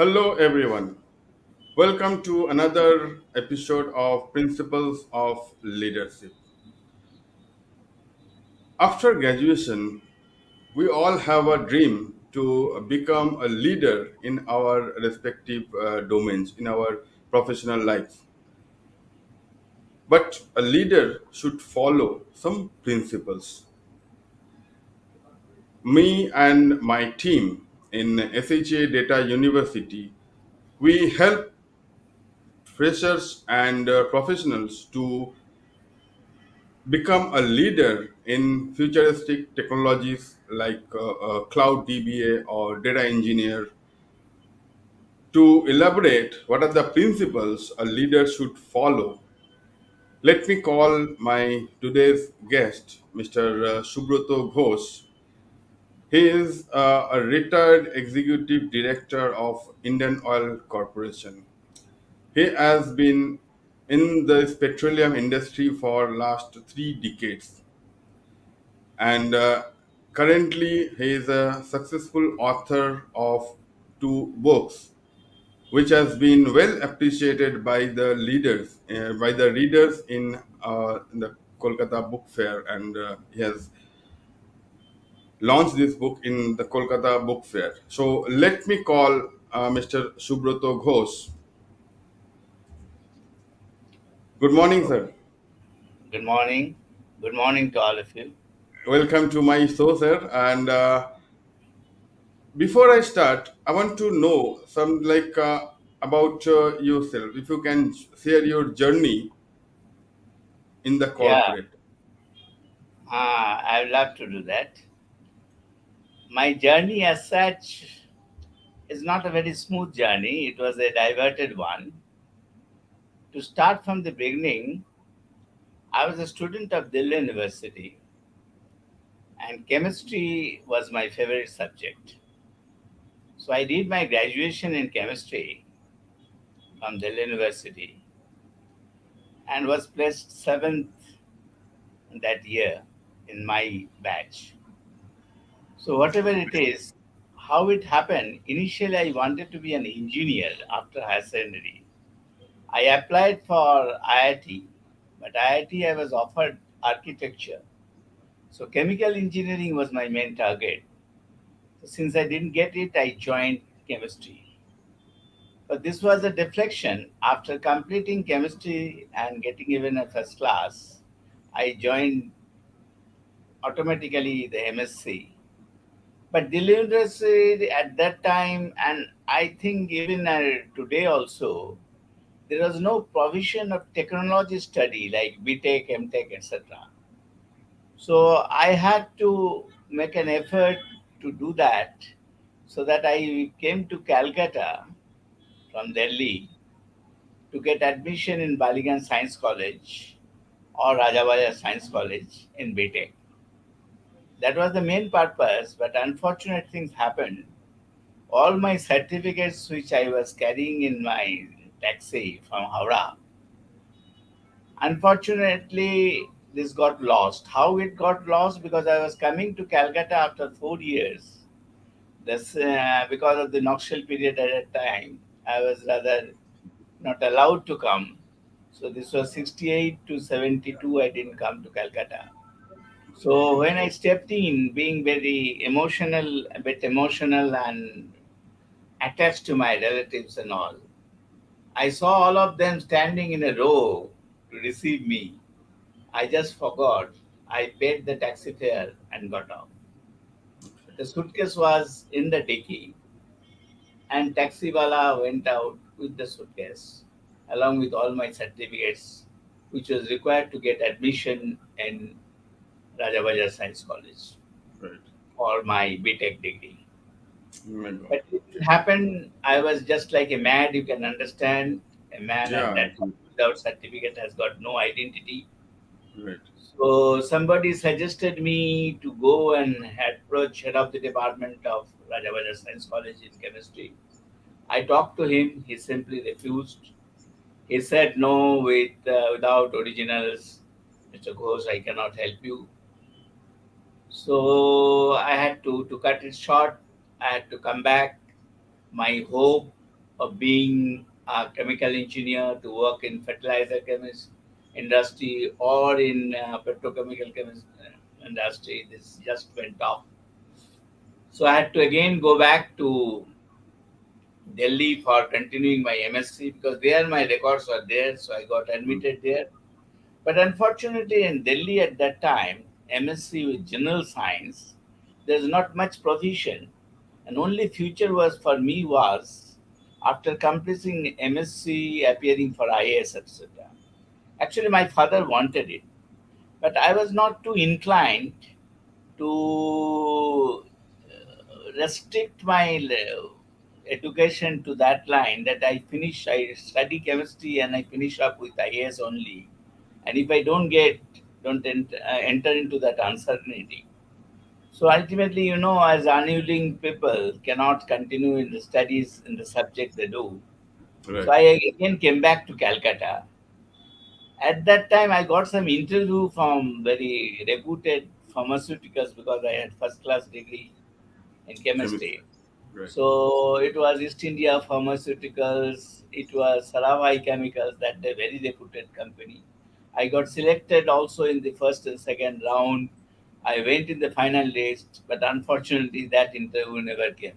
Hello, everyone. Welcome to another episode of Principles of Leadership. After graduation, we all have a dream to become a leader in our respective domains, in our professional lives. But a leader should follow some principles. Me and my team in SHA Data University, we help freshers and professionals to become a leader in futuristic technologies like cloud DBA or data engineer. To elaborate what are the principles a leader should follow, let me call my today's guest, Mr. Subrato Ghosh. He is a retired executive director of Indian Oil Corporation. He has been in the petroleum industry for last 3 decades, and currently he is a successful author of 2 books which has been well appreciated by the leaders by the readers in the Kolkata book fair, and he has launched this book in the Kolkata book fair. So let me call Mr. Subrato Ghosh. Good morning, Oh, sir. good morning. Good morning to all of you. Welcome to my show, sir. And before I start, I want to know some about yourself. If you can share your journey in the Yeah, corporate. I would love to do that. My journey, as such, is not a very smooth journey. It was a diverted one. To start from the beginning, I was a student of Delhi University, and chemistry was my favorite subject. So I did my graduation in chemistry from Delhi University and was placed seventh that year in my batch. So whatever it is, how it happened, initially I wanted to be an engineer after higher secondary. I applied for IIT, but IIT I was offered architecture. So chemical engineering was my main target. So since I didn't get it, I joined chemistry. But this was a deflection. After completing chemistry and getting even a first class, I joined automatically the MSc. But the literacy at that time, and I think even today also, there was no provision of technology study like BTech, MTech, etc. So I had to make an effort to do that, so that I came to Calcutta from Delhi to get admission in Baligan Science College or Rajabaya Science College in BTech. That was the main purpose, but unfortunate things happened. All my certificates which I was carrying in my taxi from Howrah, unfortunately, this got lost. How it got lost? Because I was coming to Calcutta after 4 years. This because of the Knoxville period at that time, I was rather not allowed to come. So this was 68 to 72. I didn't come to Calcutta. So when I stepped in, being very emotional, a bit emotional and attached to my relatives and all, I saw all of them standing in a row to receive me. I just forgot. I paid the taxi fare and got off. The suitcase was in the dicky, and taxiwala went out with the suitcase along with all my certificates, which was required to get admission in Rajabajar Science College Right. for my BTech degree. Oh my God. But it happened, I was just like a mad, you can understand. A man at Yeah. that time without certificate has got no identity. Right. So somebody suggested me to go and approach head of the department of Rajabhaja Science College in chemistry. I talked to him. He simply refused. He said, "No, without originals, Mr. Ghosh, I cannot help you." So I had to cut it short. I had to come back. My hope. of being a chemical engineer to work in fertilizer chemist industry or in petrochemical chemist industry. This just went off. So I had to again go back to Delhi for continuing my MSc because there my records were there. So I got Mm. admitted there. But unfortunately, in Delhi at that time, MSc with general science, there's not much provision, and only future was for me was after completing MSc, appearing for IAS, etc. Actually, my father wanted it, but I was not too inclined to restrict my education to that line that I study chemistry and I finish up with IAS only. And if I enter into that uncertainty. So ultimately, as unwilling people cannot continue in the studies in the subject they do. So Right. I again came back to Calcutta. At that time, I got some interview from very reputed pharmaceuticals because I had first class degree in Chemistry. chemistry. Right. So it was East India Pharmaceuticals, it was Saravai Chemicals, that a very reputed company. I got selected also in the first and second round. I went in the final list, but unfortunately that interview never came.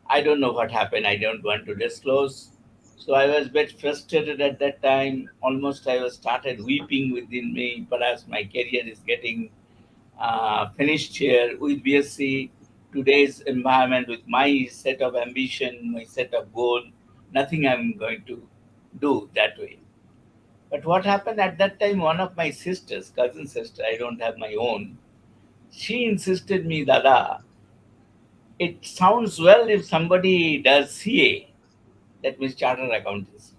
I don't know what happened. I don't want to disclose. So I was a bit frustrated at that time. Almost I was started weeping within me. Perhaps my career is getting finished here with BSc. Today's environment, with my set of ambition, my set of goal, nothing I'm going to do that way. But what happened at that time? One of my sisters, cousin sister, I don't have my own. She insisted me, Dada, it sounds well if somebody does CA, that means chartered accountants.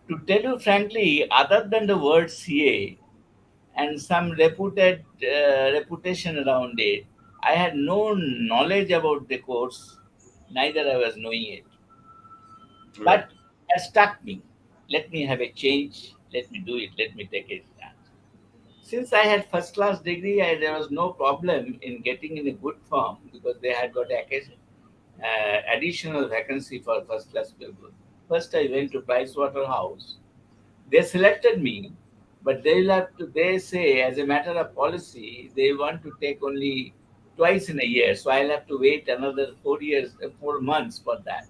To tell you frankly, other than the word CA and some reputation around it, I had no knowledge about the course, neither I was knowing it. Right. But it stuck me. Let me have a change. Let me do it. Let me take it. Since I had first class degree, there was no problem in getting in a good firm because they had got additional vacancy for first class people. First, I went to Price Waterhouse. They selected me, but they say as a matter of policy, they want to take only twice in a year. So I'll have to wait another 4 years, 4 months for that.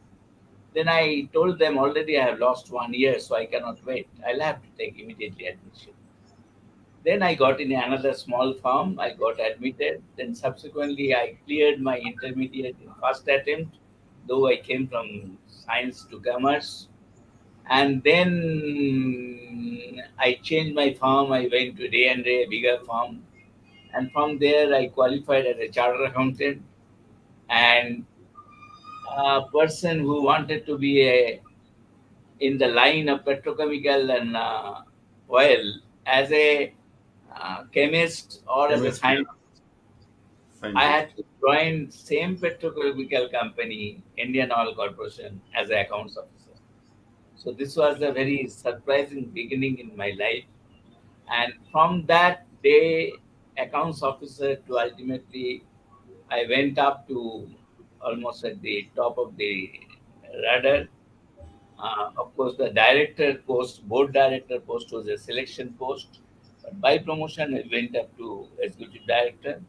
Then I told them already I have lost 1 year, so I cannot wait. I'll have to take immediately admission. Then I got in another small firm. I got admitted. Then subsequently, I cleared my intermediate in first attempt, though I came from science to commerce. And then I changed my firm. I went to D&A, a bigger firm. And from there, I qualified as a chartered accountant. And a person who wanted to be in the line of petrochemical and oil as a chemist or as a Chemistry. scientist, I Scientist. had to join same petrochemical company, Indian Oil Corporation, as an accounts officer. So this was a very surprising beginning in my life. And from that day, accounts officer to ultimately, I went up to almost at the top of the radar. Of course, the director post, board director post was a selection post. But by promotion, I went up to executive director.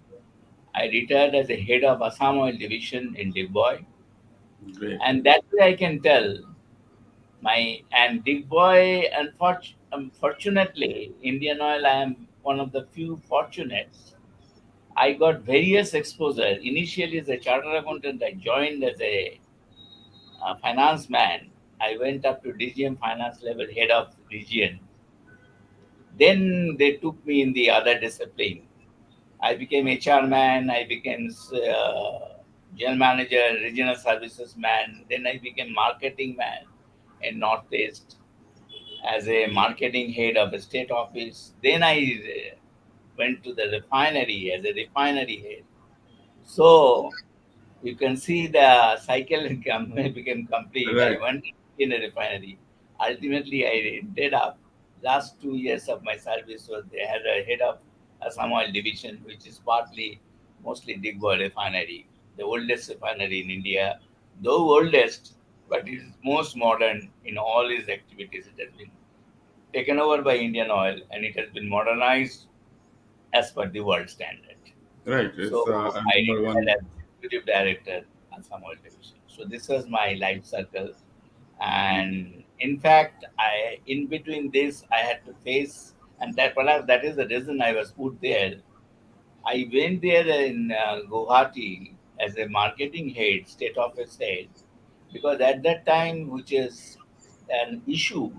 I retired as a head of Assam Oil Division in Digboy. Great. And that way I can tell and Digboy, unfortunately, Indian Oil, I am one of the few fortunates. I got various exposure. Initially, as a chartered accountant, I joined as a finance man. I went up to DGM finance level, head of region. Then they took me in the other discipline. I became HR man. I became general manager, regional services man. Then I became marketing man in Northeast as a marketing head of a state office. Then I went to the refinery as a refinery head. So you can see the cycle became complete. I Right. went in a refinery. Ultimately, I ended up last 2 years of my service was they had a head of Assam Oil division, which is partly mostly Digboy refinery, the oldest refinery in India. Though oldest, but it is most modern in all its activities. It has been taken over by Indian Oil and it has been modernized as per the world standard. Right. It's So I number one. retired as executive director at some oil division. So this was my life circle, and in fact, I in between this I had to face, and that perhaps that is the reason I was put there. I went there in Guwahati as a marketing head, state office head, because at that time, which is an issue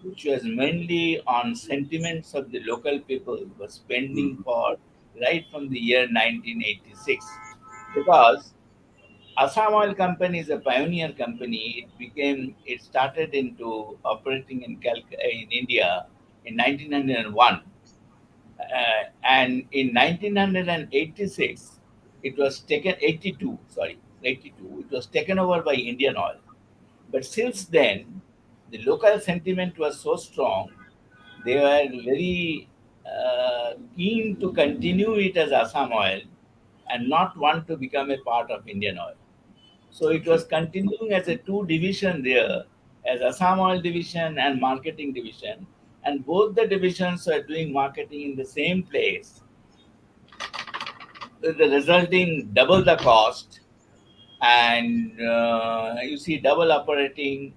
which was mainly on sentiments of the local people, was pending Mhm. for right from the year 1986. Because Assam Oil Company is a pioneer company. It started into operating in India in 1901, and in 1986 it was taken 82 sorry 82 it was taken over by Indian Oil. But since then, the local sentiment was so strong, they were very keen to continue it as Assam Oil and not want to become a part of Indian Oil. So it Okay. was continuing as a two division there, as Assam Oil division and marketing division, and both the divisions were doing marketing in the same place, with the resulting double the cost, and you see double operating,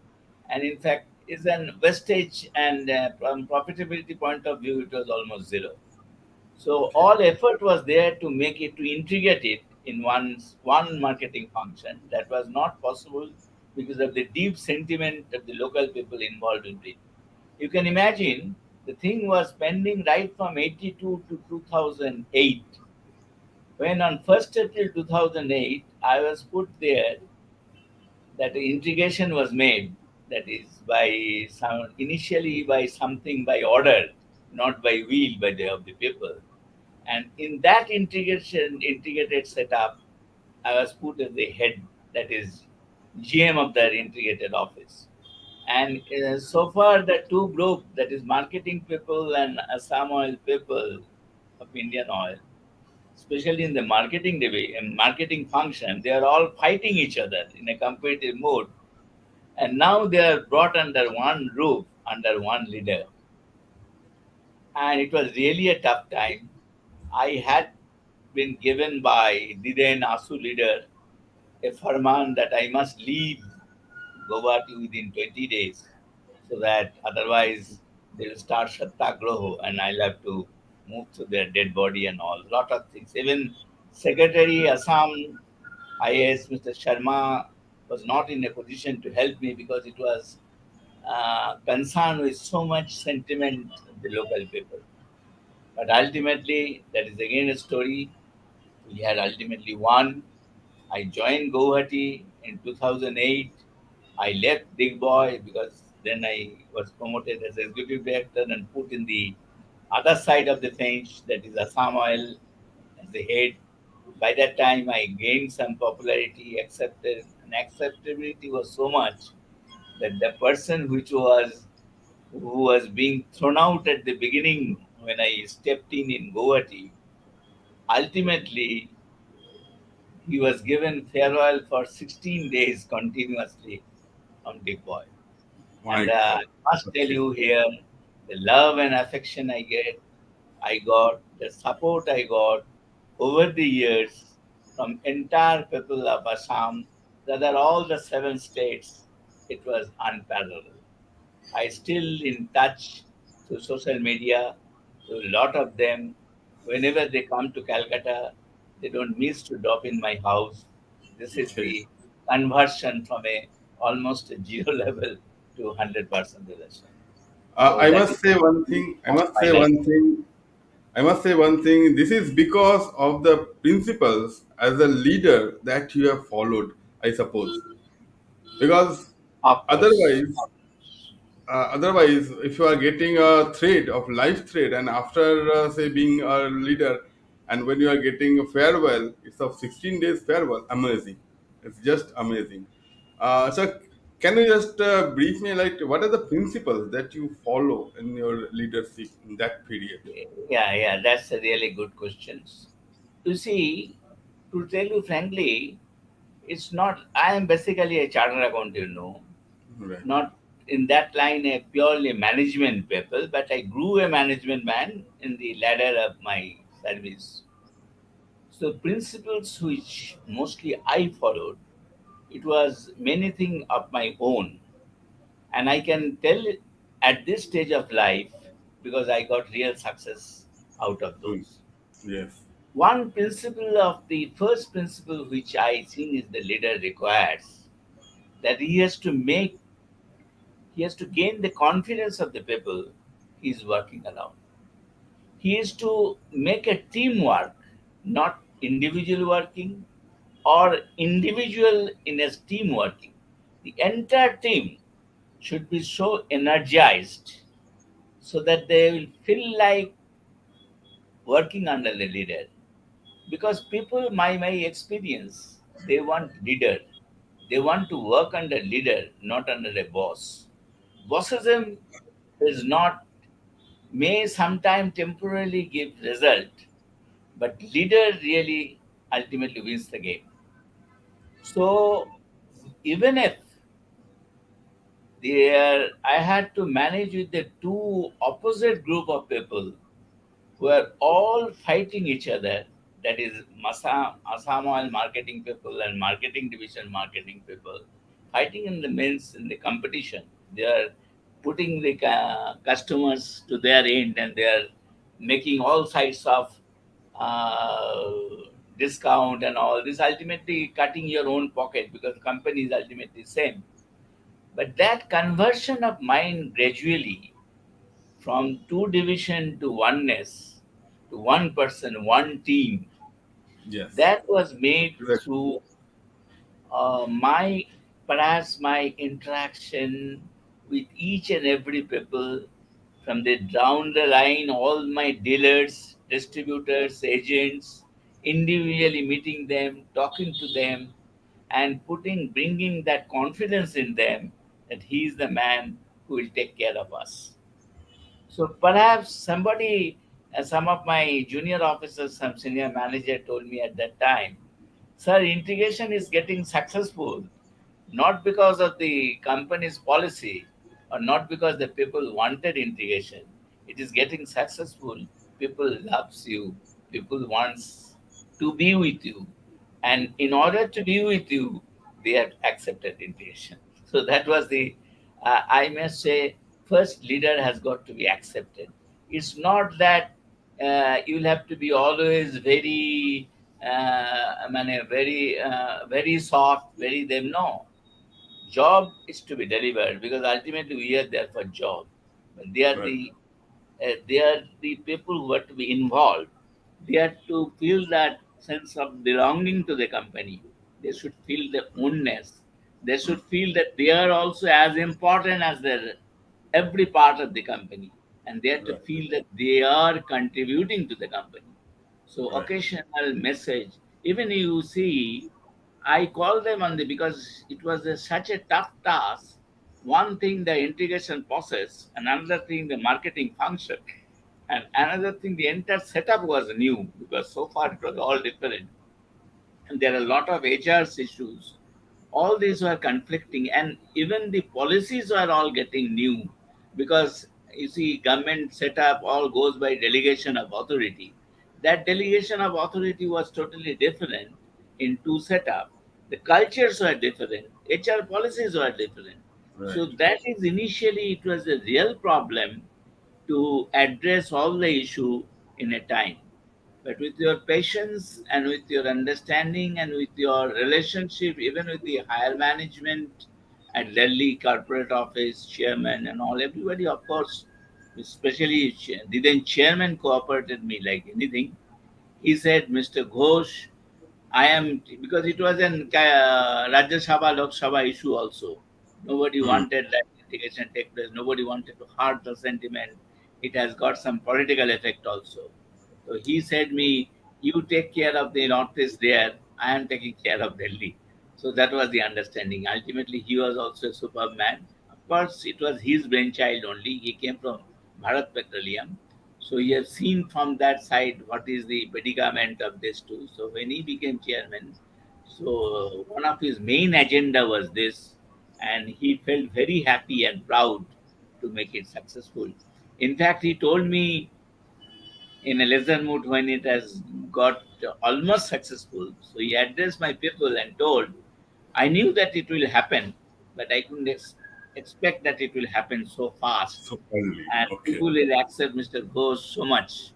and in fact is an wastage, and from profitability point of view it was almost zero. So Okay. all effort was there to make it, to integrate it in one marketing function. That was not possible because of the deep sentiment of the local people involved in it. You can imagine the thing was pending right from 82 to 2008, when on 1st April 2008 I was put there, that the integration was made, that is by some, initially by something by order, not by will by the of the people. And in that integrated setup, I was put as the head, that is GM of the integrated office. And so far the two group, that is marketing people and Assam Oil people of Indian Oil, especially in the marketing division, marketing function, they are all fighting each other in a competitive mode, and now they are brought under one roof, under one leader. And it was really a tough time. I had been given by the then ASU leader a farman that I must leave Guwahati within 20 days, so that otherwise they will start Satyagraha and I'll have to move to their dead body and all. Lot of things. Even Secretary Assam IAS Mr. Sharma was not in a position to help me because it was concerned with so much sentiment of the local people. But ultimately, that is again a story. We had ultimately won. I joined Guwahati in 2008. I left Big Boy because then I was promoted as executive director and put in the other side of the fence, that is Assam Oil, as the head. By that time, I gained some popularity, accepted, and acceptability was so much that the person who was being thrown out at the beginning when I stepped in Guwahati, ultimately he was given farewell for 16 days continuously on Big Boy. My And God. I must tell Okay. you here, the love and affection I got, the support I got over the years from entire people of Assam, that are all the seven states, it was unparalleled. I still in touch through social media to a lot of them. Whenever they come to Calcutta, they don't miss to drop in my house. This is Okay. the conversion from a almost a zero level to 100% relation. So I that is must say one thing. I must my say life. one thing. I must say one thing. This is because of the principles as a leader that you have followed, I suppose. Because Of course. otherwise, otherwise, if you are getting a thread of life thread, and after say being a leader, and when you are getting a farewell, it's of 16 days farewell. Amazing. It's just amazing. So, can you just brief me like what are the principles that you follow in your leadership in that period? Yeah, yeah, that's a really good question. You see, to tell you frankly, It's not. I am basically a chartered accountant, Right. not in that line a purely management people, but I grew a management man in the ladder of my service. So principles which mostly I followed, it was many things of my own, and I can tell at this stage of life because I got real success out of Mm. those. Yes. One principle of the first principle which I think is the leader requires that he has to gain the confidence of the people he is working around. He is to make a teamwork, not individual working or individual in a team working. The entire team should be so energized so that they will feel like working under the leader. Because people, my experience, they want leader. They want to work under leader, not under a boss. Bossism is not may sometime temporarily give result, but leader really ultimately wins the game. So even if I had to manage with the two opposite group of people who are all fighting each other. That is Assam Oil marketing people and marketing division marketing people fighting in the means in the competition. They are putting the customers to their end and they are making all sides of uh, discount and all this. Ultimately, cutting your own pocket because the company is ultimately same. But that conversion of mind gradually from two division to oneness, to one person, one team, Yes. that was made Exactly. through my perhaps my interaction with each and every people from the down the line, all my dealers, distributors, agents, individually meeting them, talking to them, and bringing that confidence in them that he is the man who will take care of us. So perhaps some of my junior officers, some senior manager told me at that time, sir, integration is getting successful, not because of the company's policy or not because the people wanted integration. It is getting successful. People loves you. People wants to be with you. And in order to be with you, they have accepted integration. So that was I must say, first leader has got to be accepted. It's not that you'll have to be always very, very soft, very them. No, job is to be delivered because ultimately we are there for job. But Right. they are the people who are to be involved. They are to feel that sense of belonging to the company. They should feel the ownness. They should feel that they are also as important as their every part of the company, and they have to Right. feel that they are contributing to the company. So Right. occasional message, even you see, I call them on the because it was such a tough task. One thing the integration process, and another thing the marketing function, and another thing the entire setup was new because so far it was all different and there are a lot of HR's issues. All these were conflicting, and even the policies are all getting new because you see, government setup all goes by delegation of authority. That delegation of authority was totally different in two setup. The cultures were different, HR policies were different. Right. So that is initially it was a real problem to address all the issue in a time. But with your patience and with your understanding and with your relationship, even with the higher management at Delhi corporate office, chairman and all, everybody, of course, especially then chairman cooperated me like anything. He said, Mr. Ghosh, I am because it was an Rajya Sabha Lok Sabha issue also. Nobody Mm. wanted that integration take place. Nobody wanted to hurt the sentiment. It has got some political effect also. So he said me, you take care of the northeast there. I am taking care of Delhi. So that was the understanding. Ultimately, he was also a superb man. Of course, it was his brainchild only. He came from Bharat Petroleum. So he has seen from that side what is the predicament of this too. So when he became chairman, So one of his main agenda was this, and he felt very happy and proud to make it successful. In fact, he told me in a lesser mood when it has got almost successful. So he addressed my people and told, I knew that it will happen, but I couldn't expect that it will happen so fast. So early. And Okay. people will accept Mr. Ghosh so much.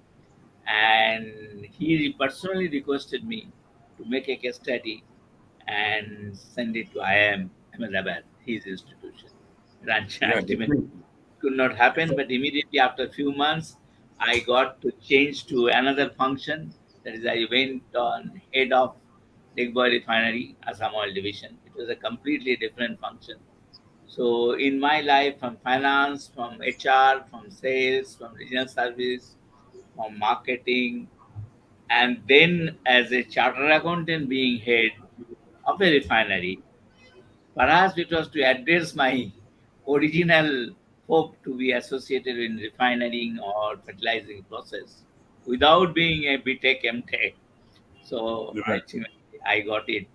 And he personally requested me to make a case study and send it to IIM Ahmedabad, his institution. Branch Yeah, ultimately definitely. could not happen, So, but immediately after a few months, I got to change to another function. That is, I went on head of Digboy Refinery, Assam Oil Division. It was a completely different function. So, in my life, from finance, from HR, from sales, from regional service, from marketing, and then as a chartered accountant being head of a refinery, perhaps it was to address my original hope to be associated in refining or fertilizing process without being a BTech MTech. So right. ultimately I got it.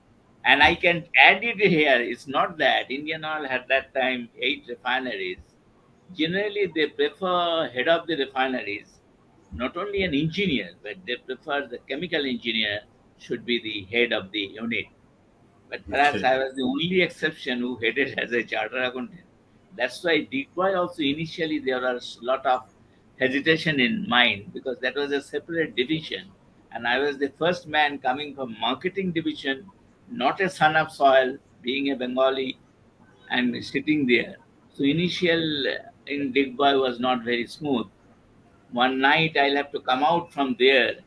And I can add it here. It's not that Indian Oil had that time 8 refineries. Generally, they prefer head of the refineries, not only an engineer, but they prefer the chemical engineer should be the head of the unit. But perhaps Okay. I was the only exception who headed as a chartered accountant. That's why DeepWire also initially there was a lot of hesitation in mind because that was a separate division. And I was the first man coming from marketing division, not a son of soil, being a Bengali and sitting there. So initial in DeepWire was not very smooth. One night I'll have to come out from there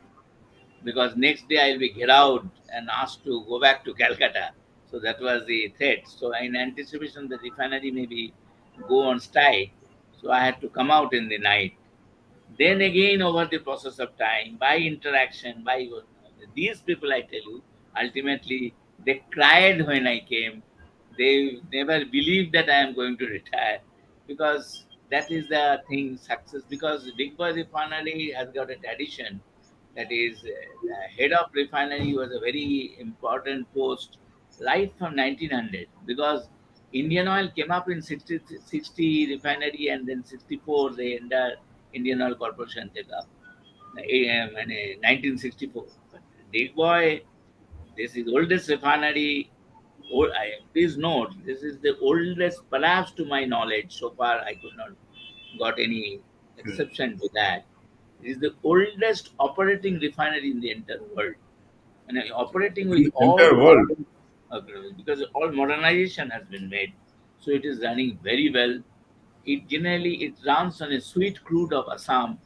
because next day I'll be get out and asked to go back to Calcutta. So that was the threat. So in anticipation, the refinery maybe go on strike. So I had to come out in the night. Then again, over the process of time, by interaction, by these people, I tell you, ultimately they cried when I came. They never believed that I am going to retire because that is the thing success. Because Big Boy Refinery has got a tradition that is the head of refinery was a very important post right from 1900 because Indian Oil came up in 60 refinery and then 64 they entered Indian Oil Corporation take up in 1964. But Big Boy, this is oldest refinery. Please note, this is the oldest, perhaps to my knowledge. So far, I could not got any Okay. exception to that. It is the oldest operating refinery in the entire world, and operating with In all entire world. modern, because all modernization has been made, so it is running very well. It runs on a sweet crude of Assam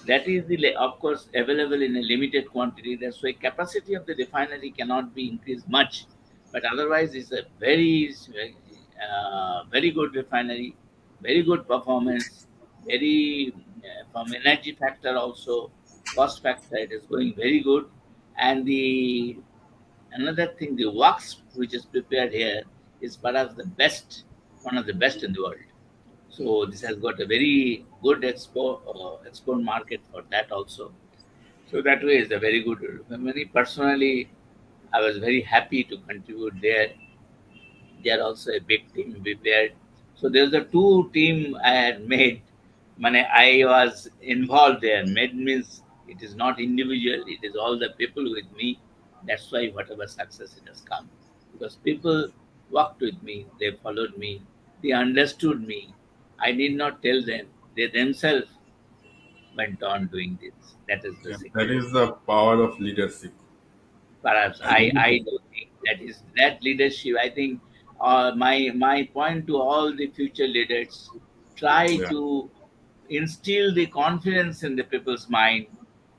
that is of course available in a limited quantity. That's why capacity of the refinery cannot be increased much, but otherwise it's a very good refinery, very good performance, very from energy factor also, cost factor it is going very good. And the another thing, the wax which is prepared here is perhaps the best, one of the best in the world. So this has got a very good export market for that also. So that way is a very good. Many personally, I was very happy to contribute there. They are also a big team prepared. So there's the two team I had made. I was involved there. Made means it is not individual. It is all the people with me. That's why whatever success it has come, because people walked with me. They followed me. They understood me. I did not tell them. They themselves went on doing this. That is the Yeah, that secret. is the power of leadership. Perhaps And I don't think that is that leadership. I think my point to all the future leaders, try yeah, to instill the confidence in the people's mind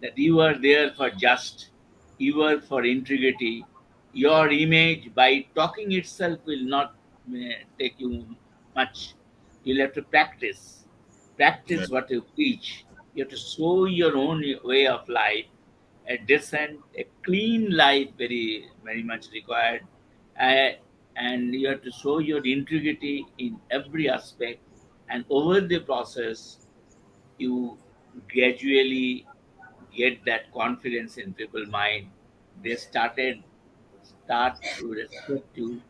that you are there for just, you are for integrity. Your image by talking itself will not take you much. You'll have to yeah, practice what you preach. You have to show your own way of life, a decent, a clean life, very much required. Uh, and you have to show your integrity in every aspect. And over the process, you gradually get that confidence in people's mind. They started start to respect you.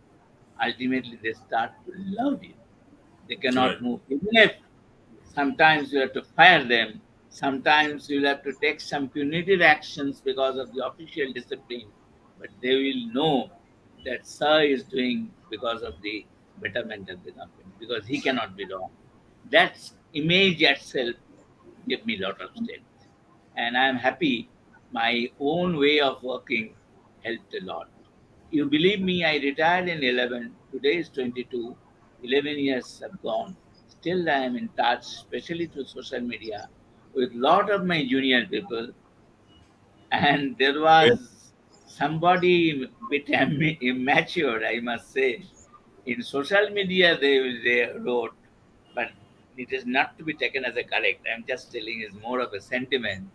Ultimately, they start to love you. They Right. cannot move. Even if sometimes you have to fire them, sometimes you'll have to take some punitive actions because of the official discipline, but they will know that Sir is doing because of the betterment of the company, because he cannot be wrong. That image itself gave me a lot of strength. And I'm happy my own way of working helped a lot. You believe me, I retired in 11. Today is 22. 11 years have gone. Still, I am in touch, especially through social media, with a lot of my junior people. And there Great. was somebody bit immature, I must say. In social media, they wrote, but it is not to be taken as a correct. I'm just telling it's more of a sentiment.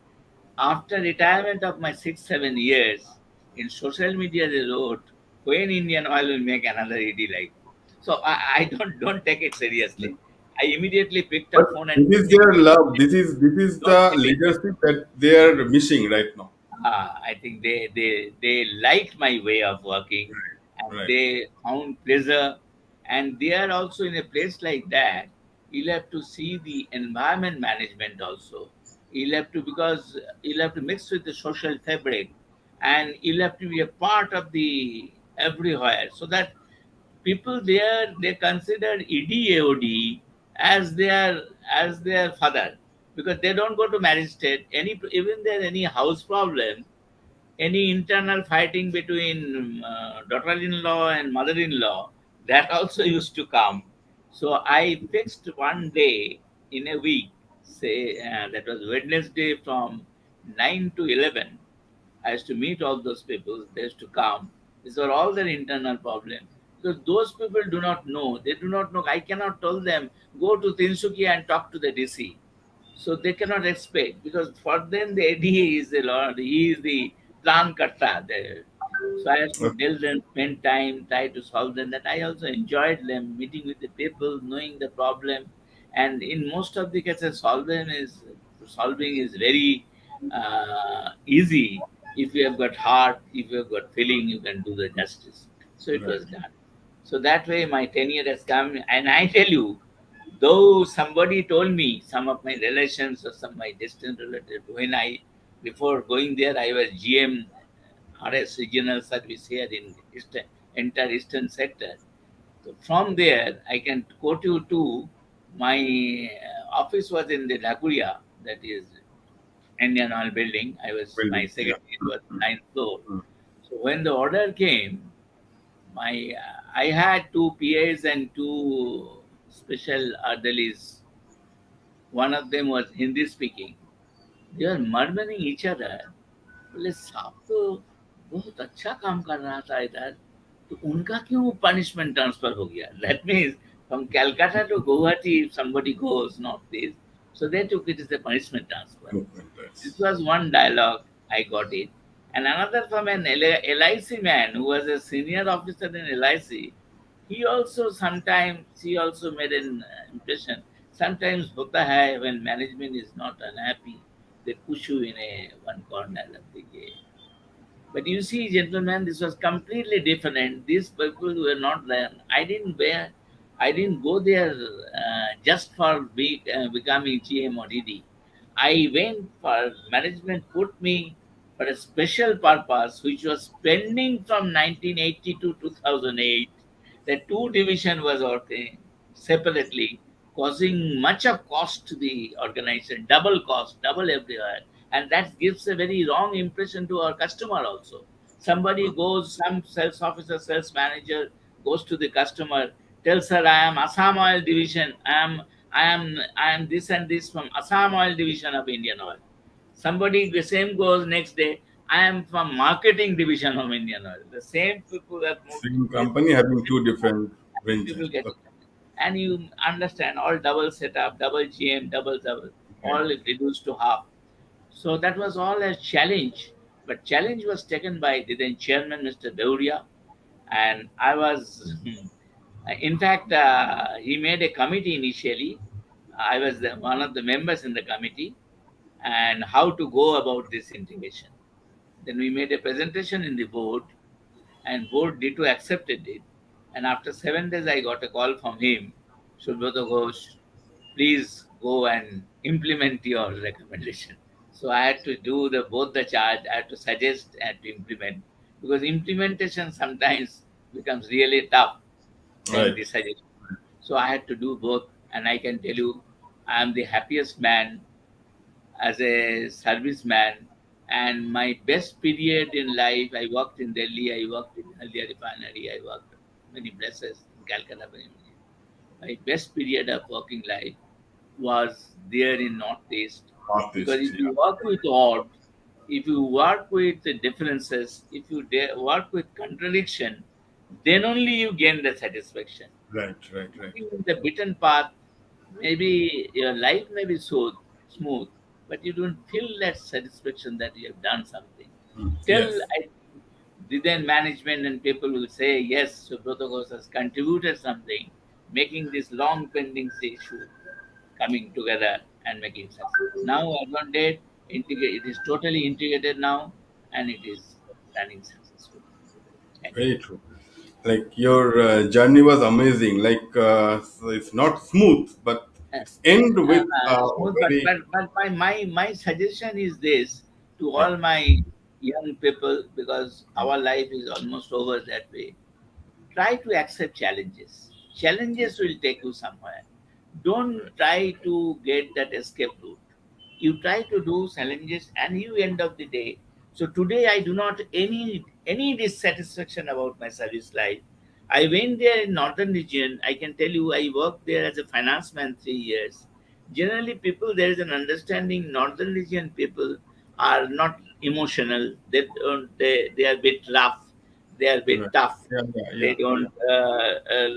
After retirement of my 6 7 years, in social media they wrote, when Indian Oil will make another ED like. So I don't take it seriously. I immediately picked But up phone and this is said, their love. This is don't the take it. leadership that they are missing right now. I think they liked my way of working, and Right. they found pleasure. And they are also in a place like that. You'll have to see the environment management also. You'll have to, because you'll have to mix with the social fabric, and you'll have to be a part of the everywhere, so that people there, they consider EDAOD as their father, because they don't go to magistrate. Any, even there any house problem, any internal fighting between daughter-in-law and mother-in-law, that also used to come. So I fixed one day in a week, say that was Wednesday from 9 to 11. I used to meet all those people. They used to come. These are all their internal problems. Because those people do not know. They do not know. I cannot tell them, go to Tinsukia and talk to the DC. So they cannot expect, because for them the ADA is the Lord, he is the plan karta. So I have to Okay. tell them, spend time, try to solve them. That I also enjoyed them meeting with the people, knowing the problem, and in most of the cases, solving is very easy. If you have got heart, if you have got feeling, you can do the justice. So it Right. was done. So that way, my tenure has come, and I tell you, though somebody told me, some of my relations or some of my distant relatives, when I, before going there, I was GM RS regional service here in Eastern, entire Eastern sector. So from there, I can quote you to my office was in the Laguria, that is Indian Oil building. I was my Building. Yeah. secretary was ninth floor. Mm. So when the order came, my I had two PAs and two special orderlies. One of them was Hindi speaking. They were murmuring each other. बोले साहब तो बहुत अच्छा काम कर रहा था इधर, तो उनका क्यों पनिशमेंट ट्रांसफर हो गया? That means from Calcutta to Guwahati, if somebody goes northeast, so they took it as a punishment transfer. Movement. This Yes. was one dialogue, I got it. And another from an LIC man who was a senior officer in LIC. He also sometimes, he also made an impression. Sometimes hota hai, when management is not unhappy, they push you in a one corner of the game. But you see, gentlemen, this was completely different. These people were not there. I didn't go there just for becoming GM or DD. I went for management put me for a special purpose, which was pending from 1980 to 2008. The two division was working separately, causing much of cost to the organization, double cost, double everywhere, and that gives a very wrong impression to our customer also. Somebody goes, some sales officer, sales manager goes to the customer, tells her, I am Assam Oil Division, I am this and this from Assam Oil Division of Indian Oil. Somebody the same goes next day, I am from marketing division of Indian Oil. The same people have moved. Same company having two different People branches. get it. Okay. And you understand, all double setup, double GM, double, Okay. all reduced to half. So that was all a challenge. But challenge was taken by the then chairman, Mr. Dauria, and I was, in fact, he made a committee initially. I was one of the members in the committee, and how to go about this integration. Then we made a presentation in the board, and board Ditto accepted it. And after 7 days, I got a call from him, Subrato Ghosh, please go and implement your recommendation. So I had to do the both the charge. I had to suggest and to implement, because implementation sometimes becomes really tough than Right. the suggestion. So I had to do both, and I can tell you, I am the happiest man as a serviceman. And my best period in life, I worked in Delhi, I worked in Haldia Refinery, I worked many places in Calcutta. My best period of working life was there in Northeast, because Artist. if Yeah. you work with odd, if you work with the differences, if you work with contradiction, then only you gain the satisfaction. Right. Right. Right. Walking in the beaten path, maybe your life may be so smooth, but you don't feel that satisfaction that you have done something. Mm. Till Yes. I think then management and people will say, yes, Subrata Ghosh has contributed something, making this long pending issue coming together and making success. Now, as on date, it is totally integrated now, and it is running successfully. Thank you. Very true. Like your journey was amazing. Like so it's not smooth, but it's end with Smooth, very but my suggestion is this to yeah. all my young people, because our life is almost over that way. Try to accept challenges. Challenges will take you somewhere. Don't Right. try to get that escape route. You try to do challenges, and you end of the day. So today I do not any dissatisfaction about my service life. I went there in northern region. I can tell you, I worked there as a finance man 3 years. Generally, people, there is an understanding. Northern region people are not emotional. They are a bit rough. They are a Right. bit tough. Yeah. Yeah. They Yeah.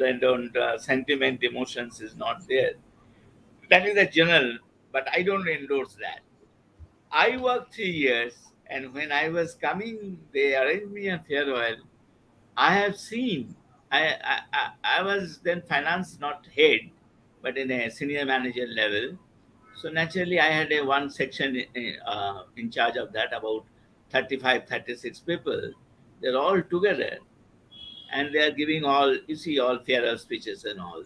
Yeah. don't sentiment emotions is not there. That is a general, but I don't endorse that. I worked 3 years, and when I was coming, they arranged me a farewell. I have seen. I was then finance not head, but in a senior manager level. So naturally, I had a one section in charge of that, about 35, 36 people. They're all together, and they are giving all, you see, all farewell speeches and all.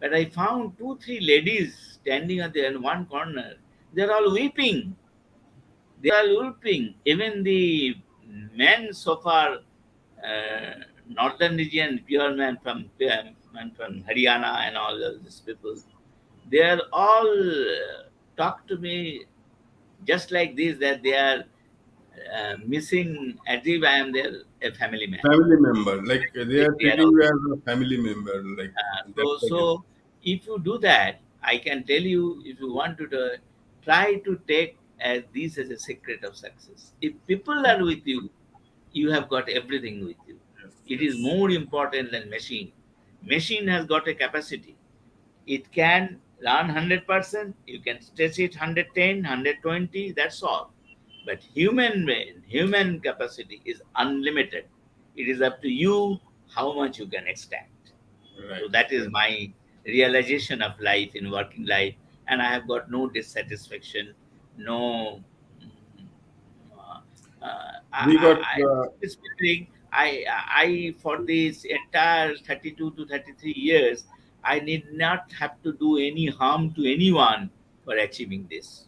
But I found two, three ladies standing at the in one corner. They're all weeping. They are all weeping. Even the men so far, northern region, pure men from Haryana and all of these people, they are all talk to me just like this, that they are missing as if I am their a family man. Family member. Like they are They are treating all you as a family member. Like that's the case. so if you do that, I can tell you, if you want to do, try to take as this as a secret of success. If people are with you, you have got everything with you. Yes. It is Yes. more important than machine. Machine has got a capacity. It can run 100%, you can stretch it 110, 120, that's all. But human brain, human capacity is unlimited. It is up to you how much you can extract. So Right. that is Right. my realization of life in working life, and I have got no dissatisfaction, no. We got Honestly speaking, I for this entire 32 to 33 years, I need not have to do any harm to anyone for achieving this.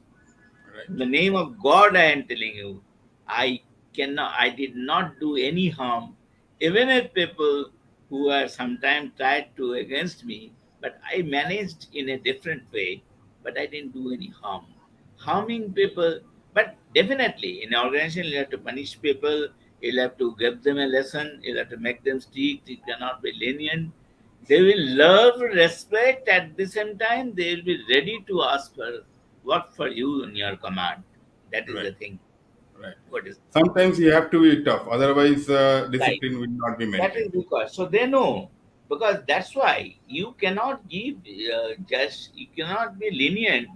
In right. the name of God, I am telling you, I did not do any harm, even if people who are sometimes tried to against me, but I managed in a different way, but I didn't do any harm. Harming people, but definitely in an organization, you have to punish people, you'll have to give them a lesson, you'll have to make them strict, you cannot be lenient. They will love, respect, at the same time, they will be ready to ask for work for you in your command. That is Right. the thing. Right. What is Sometimes you have to be tough, otherwise right? discipline will not be That is maintained. because so they know, because that's why you cannot give just you cannot be lenient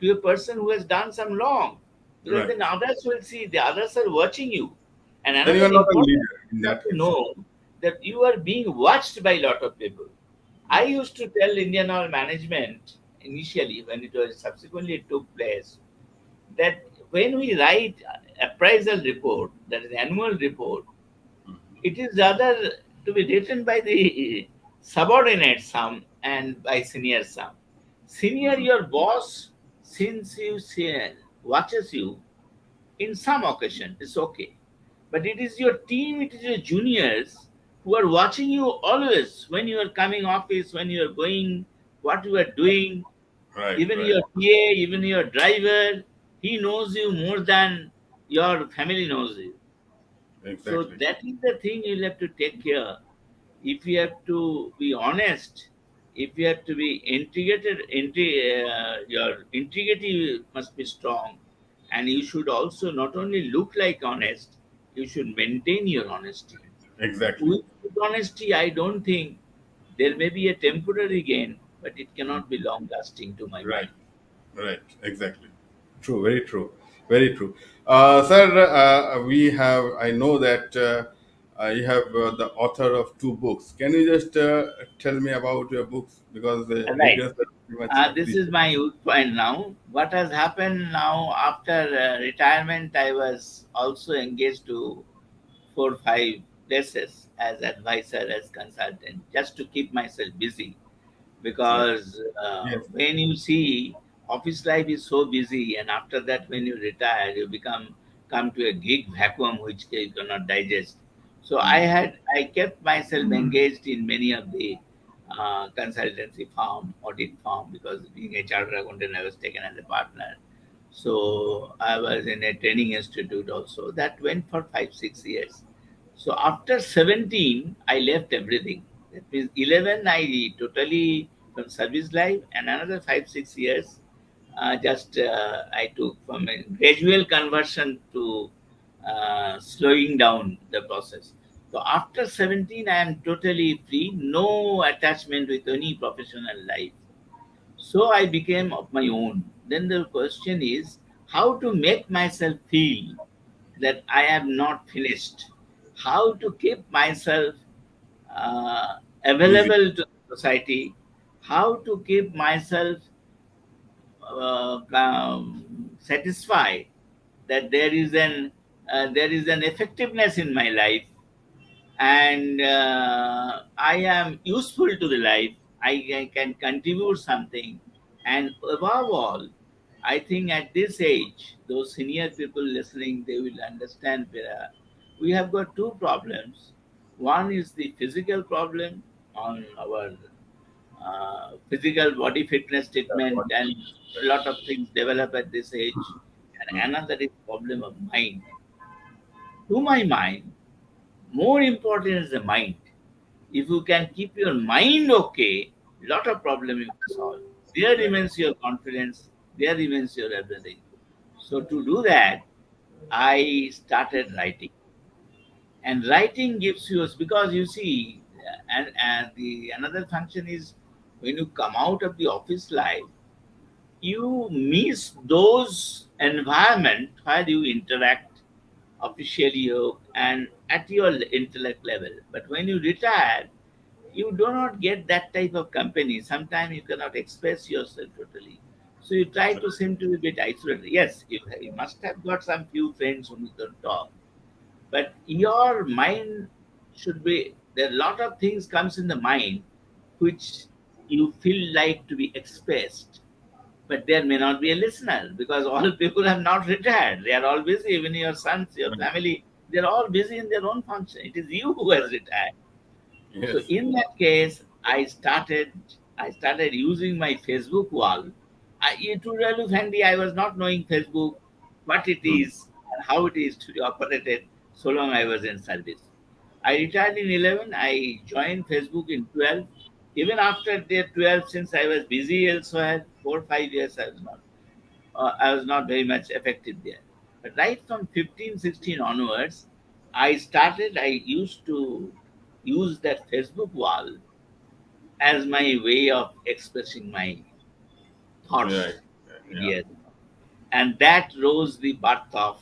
to a person who has done some wrong, because Right. then others will see, the others are watching you. And Then you another are not a important leader thing in you have that to case. know, that you are being watched by a lot of people. I used to tell Indian oil management initially, when it was subsequently it took place, that when we write appraisal report, that is annual report, It is rather to be written by the subordinate some and by senior some. Senior, Mhm. your boss, since you see, watches you in some occasion, it's okay. But it is your team, it is your juniors who are watching you always when you are coming office, when you are going, what you are doing. Right, Even right. your PA, even your driver, he knows you more than your family knows you. So Exactly. that is the thing you'll have to take care. If you have to be honest, if you have to be your integrity must be strong, and you should also not only look like honest, you should maintain your honesty. Exactly. With honesty, I don't think there may be a temporary gain, but it Mhm. cannot be long lasting to my Right. mind. Right. Exactly. True. Very true. Very true. Sir, we have. I know that you have the author of two books. Can you just tell me about your books because the Right. listeners are very much This is appreciate. my youth point now. What has happened now after retirement? I was also engaged to 4 5 places as advisor, as consultant, just to keep myself busy. Right. Because Yes. when you see office life is so busy, and after that, when you retire, you come to a gig vacuum which you cannot digest. So Mm. I kept myself engaged in many of the consultancy firm, audit firm, because being a chartered accountant, I was taken as a partner. So I was in a training institute also. That went for 5 6 years. So after 17, I left everything. That means 11, I totally from service life, and another 5 6 years, just I took from a gradual conversion to slowing down the process. So after 17, I am totally free, no attachment with any professional life. So I became of my own. Then the question is how to make myself feel that I am not finished, how to keep myself Busy. available to society, how to keep myself satisfied that there is an effectiveness in my life, and I am useful to the life. I can contribute something, and above all, I think at this age, those senior people listening, they will understand better. We have got two problems. One is the physical problem on our physical body fitness treatment, and a lot of things develop at this age. And Mhm. another is problem of mind. To my mind, more important is the mind. If you can keep your mind okay, lot of problem you can solve. There Right. remains your confidence. There remains your everything. So to do that, I started writing, and writing gives you because you see, and the another function is when you come out of the office life, you miss those environment where you interact officially and at your intellect level. But when you retire, you do not get that type of company. Sometimes you cannot express yourself totally. So you try to seem to be a bit isolated. Yes, you must have got some few friends whom you can talk, but your mind should be there. Are a lot of things comes in the mind which you feel like to be expressed, but there may not be a listener because all people have not retired. They are all busy. Even your sons, your Right. family, they're all busy in their own function. It is you who has retired. So Yes. in that case, I started using my Facebook wall. It would really handy. I was not knowing Facebook, what it Mm. is and how it is to be operated so long I was in service. I retired in 11. I joined Facebook in 12. Even after the 12, since I was busy elsewhere, 4 5 years I was not very much effective there. But right from 15 16 onwards, I used to use that Facebook wall as my way of expressing my Right. thoughts, Yeah. ideas. And that rose the birth of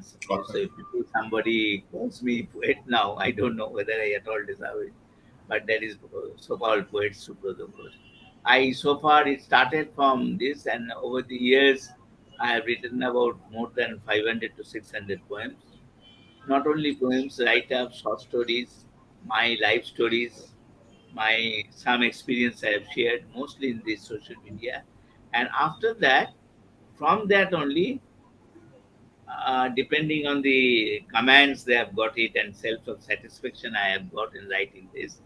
suppose Author. if somebody calls me poet now, I don't know whether I at all deserve it, but that is so-called poet Subrato Ghosh. I so far it started from this, and over the years, I have written about more than 500 to 600 poems. Not only poems, write-ups, short stories, my life stories, my some experience I have shared mostly in this social media, and after that, from that only, depending on the commands they have got it and self of satisfaction I have got in writing this,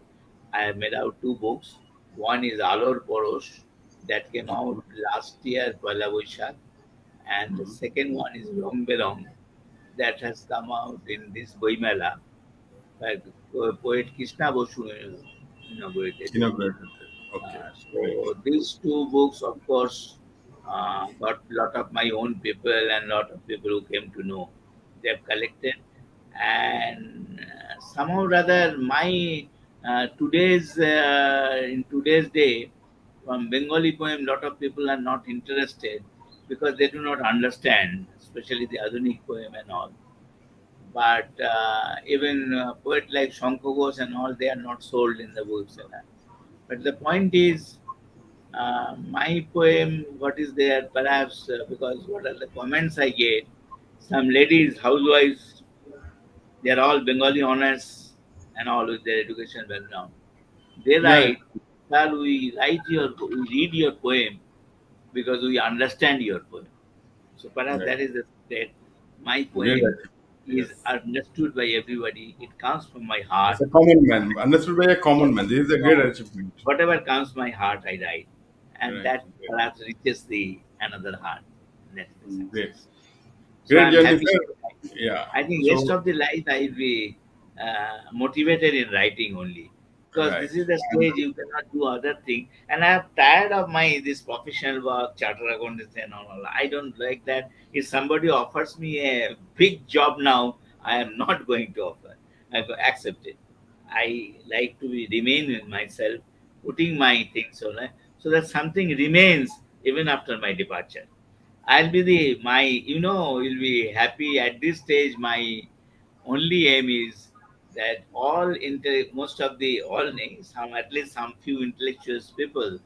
I have made out two books. One is Alor Porosh that came out last year, Pala Boishakh, and the Mhm. second one is Long Belong that has come out in this Boimela. Like poet Krishna Bosu inaugurated it. Inaugurated. Okay, great. So these two books, of course, got lot of my own people and lot of people who came to know. They have collected, and somehow or other, my today's in today's day, from Bengali poem, lot of people are not interested because they do not understand, especially the Adhunik poem and all. But even poet like Shankar Ghosh and all, they are not sold in the books. But the point is, my poem, what is there, perhaps because what are the comments I get, some ladies, housewives, they are all Bengali honors and all with their education background. They Yeah, write, "Sir, we read your poem because we understand your poem." So perhaps right. that is the that my Great poem achievement. is Yes. understood by everybody. It comes from my As heart. a common man, understood by a Yes. common man. This is a great So achievement. whatever comes my heart, I write, and Right. that Great. perhaps reaches the another heart. That's the Great. success. So Great I'm journey, happy. sir. Yeah. I think rest So, of the life I'll be motivated in writing only because right. this is the And stage you cannot do other thing. And I'm tired of my this professional work, charter accountancy and all. I don't like that. If somebody offers me a big job now, I am not going to offer. I go accept it. I like to be, remain with myself, putting my things on it, so that something remains even after my departure. I'll be the my you'll be happy at this stage. My only aim is that most of the all some at least some few intellectuals people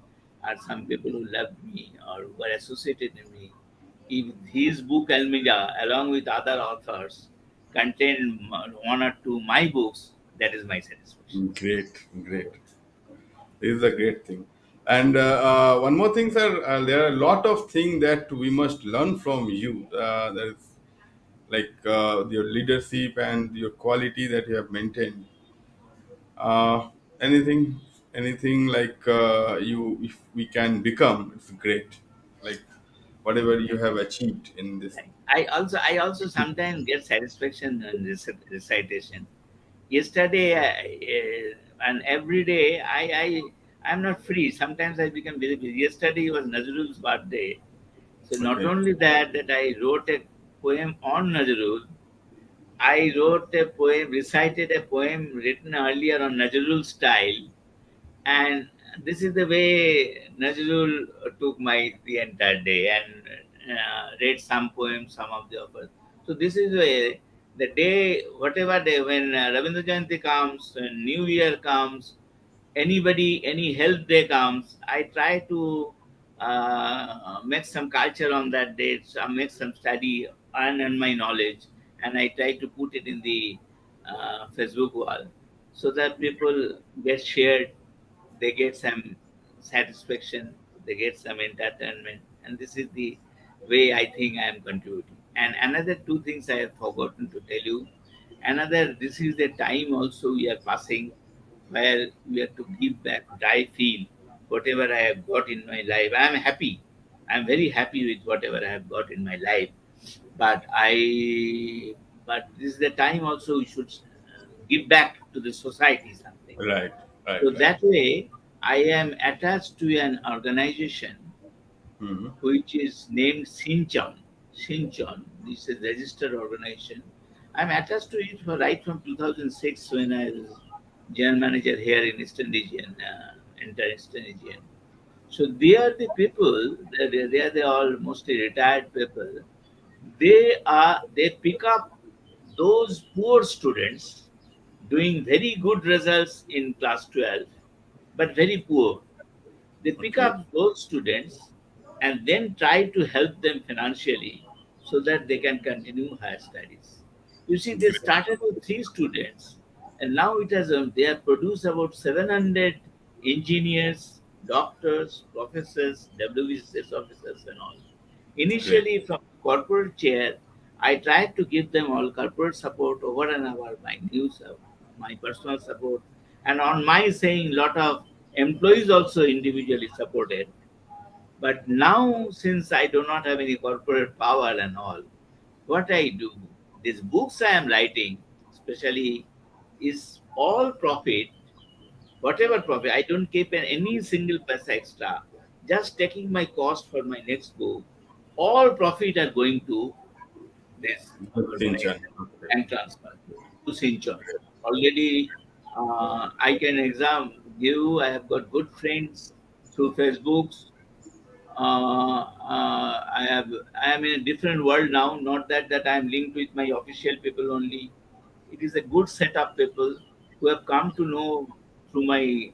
are some people who loved me or were associated with me. If his book Almija along with other authors contain one or two my books, that is my satisfaction. great, great. This is a great thing. And one more thing, sir. There are a lot of things that we must learn from you. That is like your leadership and your quality that you have maintained. Uh, anything, anything like you, if we can become, it's great. Like whatever you have achieved in this. I also sometimes get satisfaction in recitation. Yesterday and every day I'm not free. Sometimes I become very busy. Yesterday was Nazrul's birthday, so not Okay. only that I wrote a poem on Nazrul. I wrote a poem, recited a poem written earlier on Nazrul style, and this is the way Nazrul took my the entire day and read some poems, some of the others. So this is the day, whatever day when Rabindra Jayanti comes, when New Year comes, anybody, any health day comes, I try to make some culture on that day, so I make some study, earn my knowledge, and I try to put it in the Facebook wall so that people get shared, they get some satisfaction, they get some entertainment, and this is the way I think I am contributing. And another two things I have forgotten to tell you. Another, this is the time also we are passing where we have to give back what I feel, whatever I have got in my life. I am happy. I am very happy with whatever I have got in my life. But but this is the time also we should give back to the society something. Right. Right. So Right. that way, I am attached to an organization Hmm. which is named Sinchon. Sinchon. This is a registered organization. I'm attached to it for right from 2006 when I was general manager here in Eastern Region, entire Eastern Region. So they are the people. They are all mostly retired people. They pick up those poor students doing very good results in class 12 but very poor. They pick Okay. up those students and then try to help them financially so that they can continue higher studies. You see, they started with three students, and now it has they have produced about 700 engineers, doctors, professors, WBCS officers, and all. Great. Initially, from corporate chair, I tried to give them all corporate support over and above my news, my personal support, and on my saying, lot of employees also individually supported. But now, since I do not have any corporate power and all, what I do, these books I am writing, especially, is all profit, whatever profit. I don't keep any single paisa extra. Just taking my cost for my next book, all profit are going to this Good for thing, my Chan. Okay. bank transfer to Sinchon. Already, I can exam give. I have got good friends through Facebooks. I am in a different world now. Not that I am linked with my official people only. It is a good set of people who have come to know through my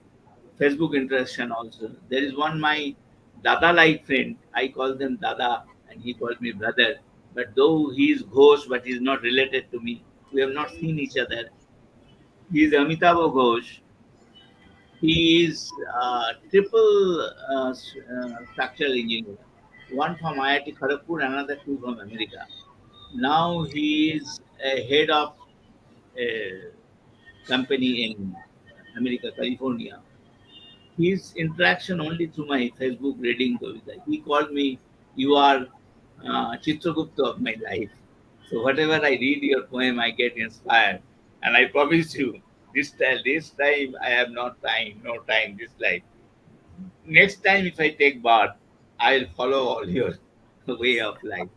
Facebook interaction also. There is one my Dada like friend. I call them Dada and he called me brother. But though he is Ghosh, but he is not related to me. We have not seen each other. He is Amitabh Ghosh. He is triple structural engineer, one from IIT Kharagpur, another two from America. Now he is a head of a company in America, California. His interaction only through my Facebook reading Kavita. He called me, "You are Chitragupta of my life." So whatever I read your poem, I get inspired. And I promise you, this time I have not time, no time, this life. Next time if I take bath, I'll follow all your way of life.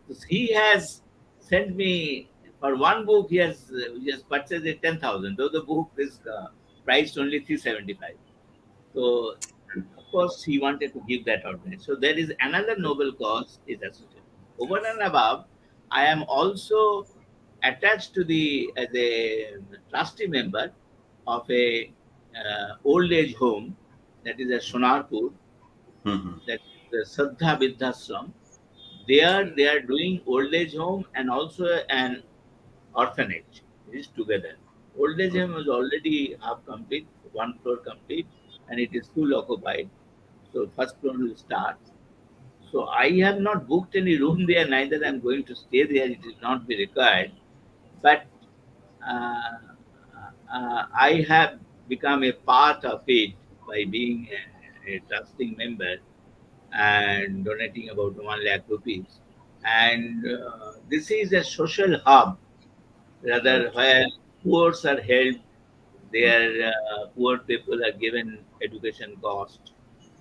So he has sent me for one book. He has purchased it 10,000. Though the book is priced only 375. So of course he wanted to give that out. So there is another noble cause is associated. Over and above, I am also attached to the as a trustee member of a old age home that is at Sonarpur, Mhm. that the Sadha Vidhasram. There they are doing old age home and also an orphanage. It is together. Old age home is already half complete, one floor complete, and it is full occupied. So first floor will start. So I have not booked any room there, neither I'm going to stay there. It will not be required. But uh, I have become a part of it by being a trusting member and donating about 1 lakh rupees. And this is a social hub, rather, Right. where poor are helped, their poor people are given education cost,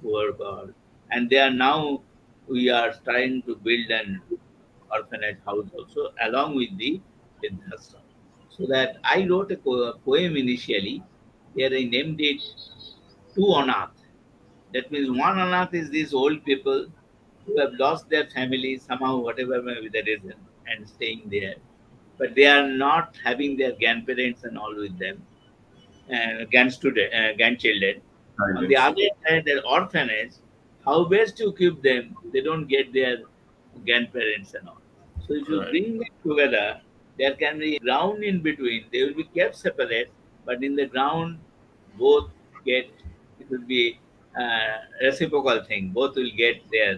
poor girl, and they are now we are trying to build an orphanage house also along with the Vidhasram. So that I wrote a poem initially, where I named it Two Anath. That means one anath is these old people who have lost their family somehow, whatever may be the reason, and staying there. But they are not having their grandparents and all with them, grandchildren. On the Silence. other hand, their orphanage, how best to keep them, they don't get their grandparents and all. So if you Right. bring them together, there can be ground in between. They will be kept separate, but in the ground, both get, it will be reciprocal thing. Both will get their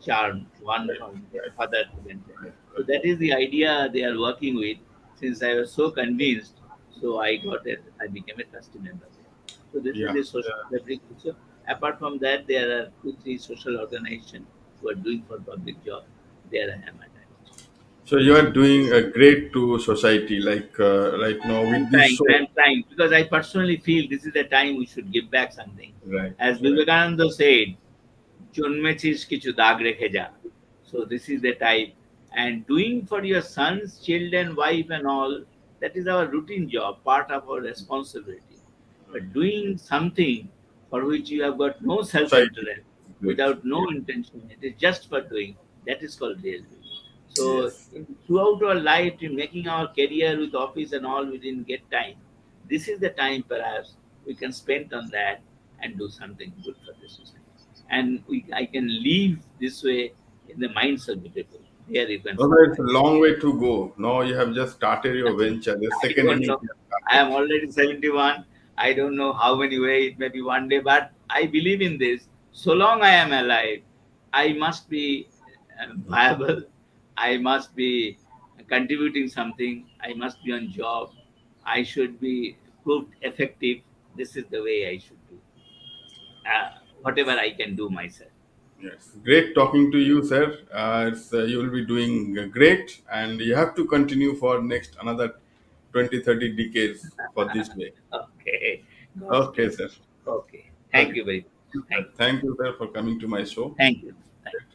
charm, one Right. from their Right. father to grandchild. Right. So Right. that is the idea they are working with. Since I was so convinced, so I got it. I became a trustee member there. So this is Yeah. the social Yeah. fabric. Also, apart from that, there are two, three social organizations who are doing for public job. There I am attached. So you are doing a great to society, like right now with this show. I'm trying because I personally feel this is the time we should give back something. Right. As Right. Vivekananda said, জন্মেছিস কিছু দাগ রেখে যা. So this is the type. And doing for your sons, children, wife, and all, that is our routine job, part of our responsibility. But doing something for which you have got no Society. self-interest, Great. without no Yeah. intention, it is just for doing, that is called real doing. So Yes. throughout our life, in making our career with office and all, we didn't get time. This is the time perhaps we can spend on that and do something good for the society. And I can live this way in the minds of the people. Here you can No, sir, it's a survive. long way to go. Now you have just started your venture. The I second don't innings know. you have I started. am already 71. I don't know how many way it may be one day, but I believe in this. So long I am alive, I must be viable. I must be contributing something. I must be on job. I should be proved effective. This is the way I should do. Whatever I can do myself. Yes, great talking to you, sir. You will be doing great, and you have to continue for next another 20, 30 decades for this way. Okay. God's Okay, blessing. sir. Okay. Okay. Thank you very much. Thank you. Thank you, sir, for coming to my show. Thank you. Thank you.